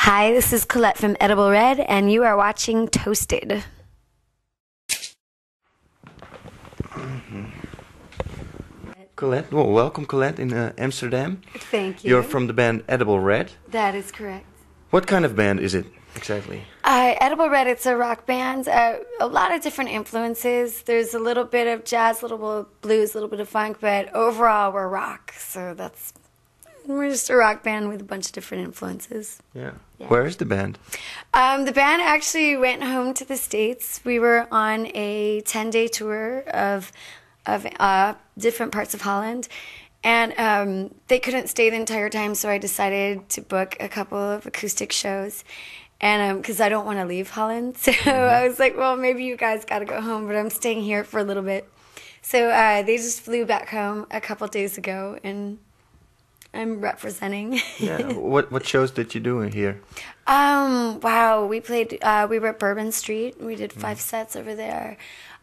Hi, this is Colette from edibleRed, and you are watching Toasted. Colette, well, welcome Colette in Amsterdam. Thank you. You're from the band edibleRed. That is correct. What kind of band is it exactly? edibleRed, it's a rock band. A lot of different influences. There's a little bit of jazz, a little bit of blues, a little bit of funk, but overall we're rock. So we're just a rock band with a bunch of different influences. Yeah. Where is the band? The band actually went home to the States. We were on a 10-day tour of different parts of Holland, and they couldn't stay the entire time, so I decided to book a couple of acoustic shows, and because I don't want to leave Holland, so I was like, well, maybe you guys got to go home, but I'm staying here for a little bit. So they just flew back home a couple days ago, and I'm representing. Yeah. What shows did you do here? Wow, we were at Bourbon Street. We did 5 sets over there.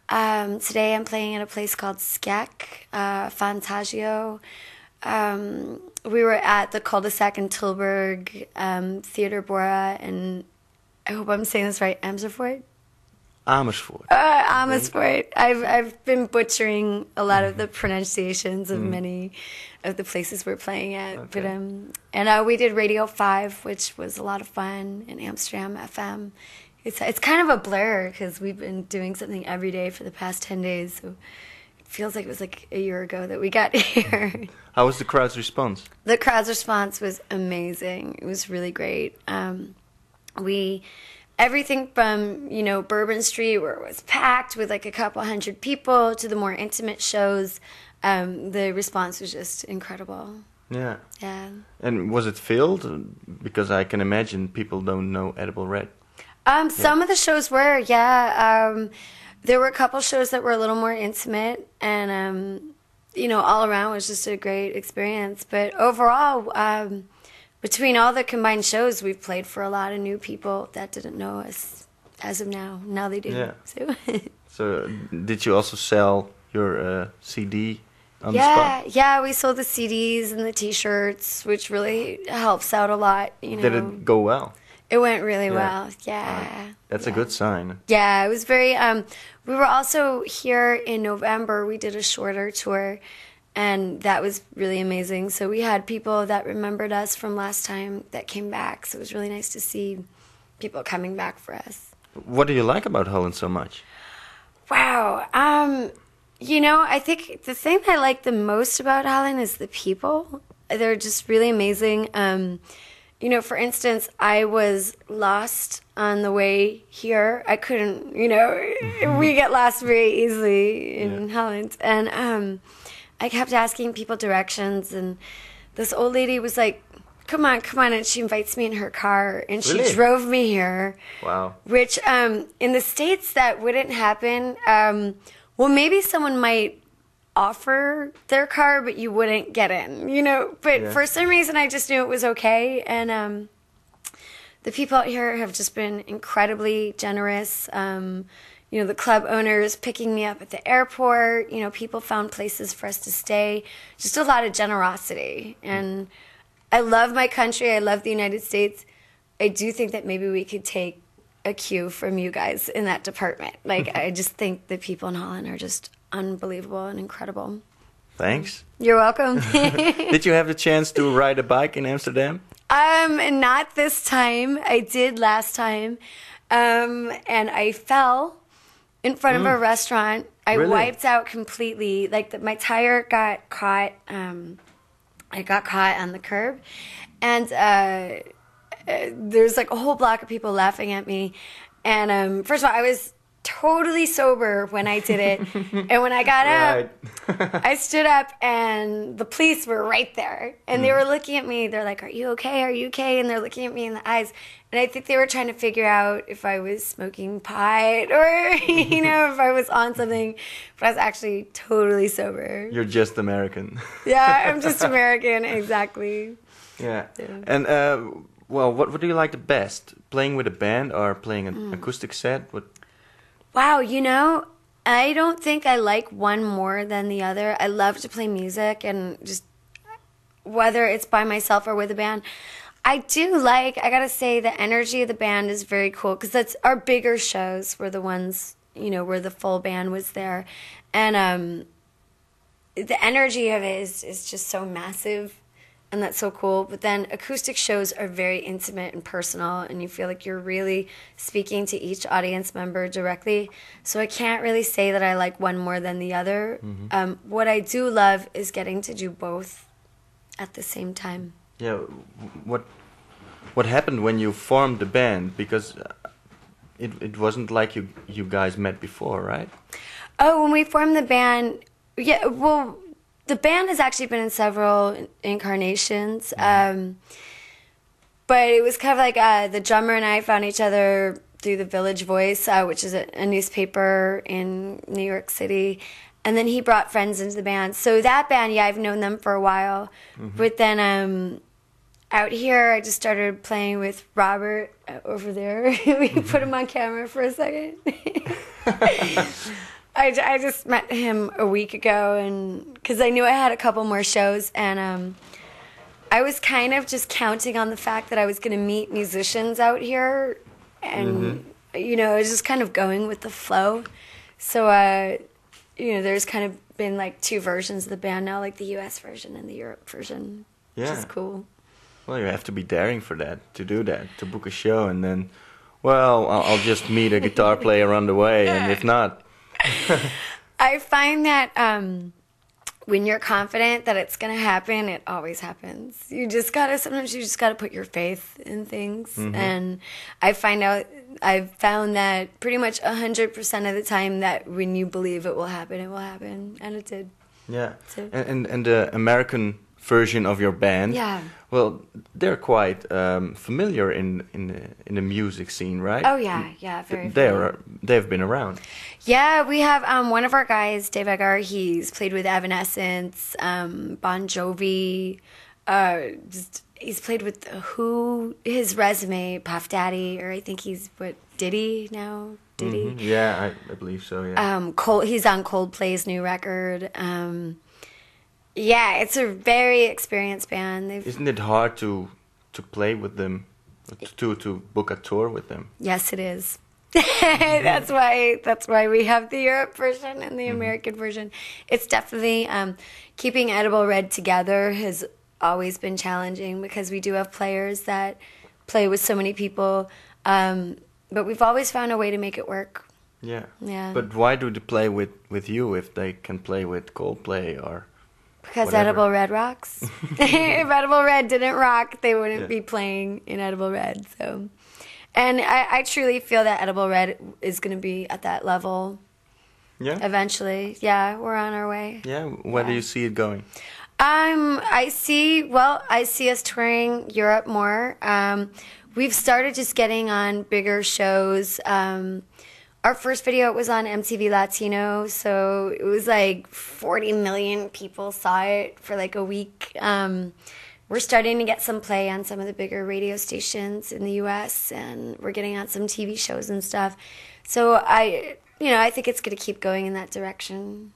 Today I'm playing at a place called Skek, Fantagio. We were at the cul-de-sac in Tilburg, Theater Bora, and I hope I'm saying this right, Amersfoort? Amersfoort. Amersfoort. I've been butchering a lot of the pronunciations of many of the places we're playing at. Okay. But and we did Radio 5, which was a lot of fun, in Amsterdam FM. It's kind of a blur because we've been doing something every day for the past 10 days, so it feels like it was like a year ago that we got here. How was the crowd's response? The crowd's response was amazing. It was really great. Everything from, Bourbon Street, where it was packed with like a couple hundred people, to the more intimate shows, the response was just incredible. Yeah. Yeah. And was it filled? Because I can imagine people don't know edibleRed. Some of the shows were, yeah. There were a couple shows that were a little more intimate, and, all around was just a great experience. But overall, between all the combined shows, we've played for a lot of new people that didn't know us as of now. Now they do. Yeah. So, So did you also sell your CD on the spot? Yeah, we sold the CDs and the T-shirts, which really helps out a lot. Did it go well? It went really well. Yeah. That's a good sign. Yeah, it was very. We were also here in November. We did a shorter tour, and that was really amazing. So we had people that remembered us from last time that came back. So it was really nice to see people coming back for us. What do you like about Holland so much? Wow. I think the thing I like the most about Holland is the people. They're just really amazing. For instance, I was lost on the way here. I couldn't, we get lost very easily in Holland. And I kept asking people directions, and this old lady was like, come on, and she invites me in her car, and she drove me here. Wow. Which, in the States, that wouldn't happen. Well, maybe someone might offer their car, but you wouldn't get in, But for some reason, I just knew it was okay. And the people out here have just been incredibly generous. The club owners picking me up at the airport. People found places for us to stay. Just a lot of generosity. And I love my country. I love the United States. I do think that maybe we could take a cue from you guys in that department. Like, I just think the people in Holland are just unbelievable and incredible. Thanks. You're welcome. Did you have the chance to ride a bike in Amsterdam? Not this time. I did last time. And I fell in front of a restaurant. I wiped out completely. Like, my tire got caught. I got caught on the curb. And there's like a whole block of people laughing at me. And first of all, I was totally sober when I did it. And when I got up, I stood up, and the police were right there. And they were looking at me. They're like, are you okay? Are you okay? And they're looking at me in the eyes. And I think they were trying to figure out if I was smoking pot or, if I was on something. But I was actually totally sober. You're just American. Yeah, I'm just American, exactly. Yeah. And, what do you like the best? Playing with a band or playing an acoustic set? Wow, I don't think I like one more than the other. I love to play music, and just whether it's by myself or with a band, I do like, I gotta say, the energy of the band is very cool, because that's our bigger shows were the ones, you know, where the full band was there. And the energy of it is just so massive, and that's so cool. But then acoustic shows are very intimate and personal, and you feel like you're really speaking to each audience member directly. So I can't really say that I like one more than the other. What I do love is getting to do both at the same time. Yeah, what happened when you formed the band? Because it wasn't like you guys met before, right? Oh, when we formed the band, yeah. Well, the band has actually been in several incarnations, but it was kind of like the drummer and I found each other through the Village Voice, which is a newspaper in New York City. And then he brought friends into the band. So that band, yeah, I've known them for a while. But then out here, I just started playing with Robert over there. We put him on camera for a second. I just met him a week ago, and because I knew I had a couple more shows. And I was kind of just counting on the fact that I was going to meet musicians out here. And, you know, I was just kind of going with the flow. So, you know, there's kind of been like two versions of the band now, like the US version and the Europe version, which is cool. Well, you have to be daring for that, to do that, to book a show and then, well, I'll just meet a guitar player on the way, and if not... I find that when you're confident that it's going to happen, it always happens. Sometimes you just got to put your faith in things. And I've found that pretty much 100% of the time that when you believe it will happen, it will happen. And it did. Yeah. And the American version of your band, well, they're quite familiar in the music scene, right? Oh, yeah, very familiar. They've been around. Yeah, we have one of our guys, Dave Eggar. He's played with Evanescence, Bon Jovi. He's played with Who. His resume, Puff Daddy, or I think he's Diddy now. Diddy. Yeah, I believe so. Yeah. He's on Coldplay's new record. Yeah, it's a very experienced band. Isn't it hard to play with them, to book a tour with them? Yes, it is. That's why we have the Europe version and the American version. It's definitely keeping edibleRed together has always been challenging, because we do have players that play with so many people, but we've always found a way to make it work. Yeah. But why do they play with you if they can play with Coldplay or? Because whatever. edibleRed rocks. If edibleRed didn't rock, they wouldn't be playing in edibleRed. So, and I truly feel that edibleRed is going to be at that level. Yeah. Eventually, yeah, we're on our way. Yeah. Where do you see it going? I see us touring Europe more. We've started just getting on bigger shows. Our first video was on MTV Latino, so it was like 40 million people saw it for like a week. We're starting to get some play on some of the bigger radio stations in the U.S., and we're getting on some TV shows and stuff. So I think it's going to keep going in that direction.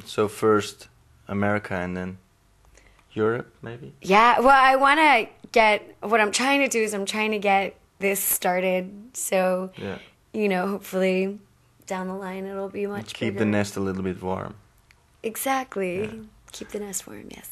So first America and then Europe, maybe? Yeah, well, what I'm trying to do is I'm trying to get this started, so... Yeah. You know, hopefully down the line it'll be much bigger. Keep the nest a little bit warm. Exactly. Yeah. Keep the nest warm, yes.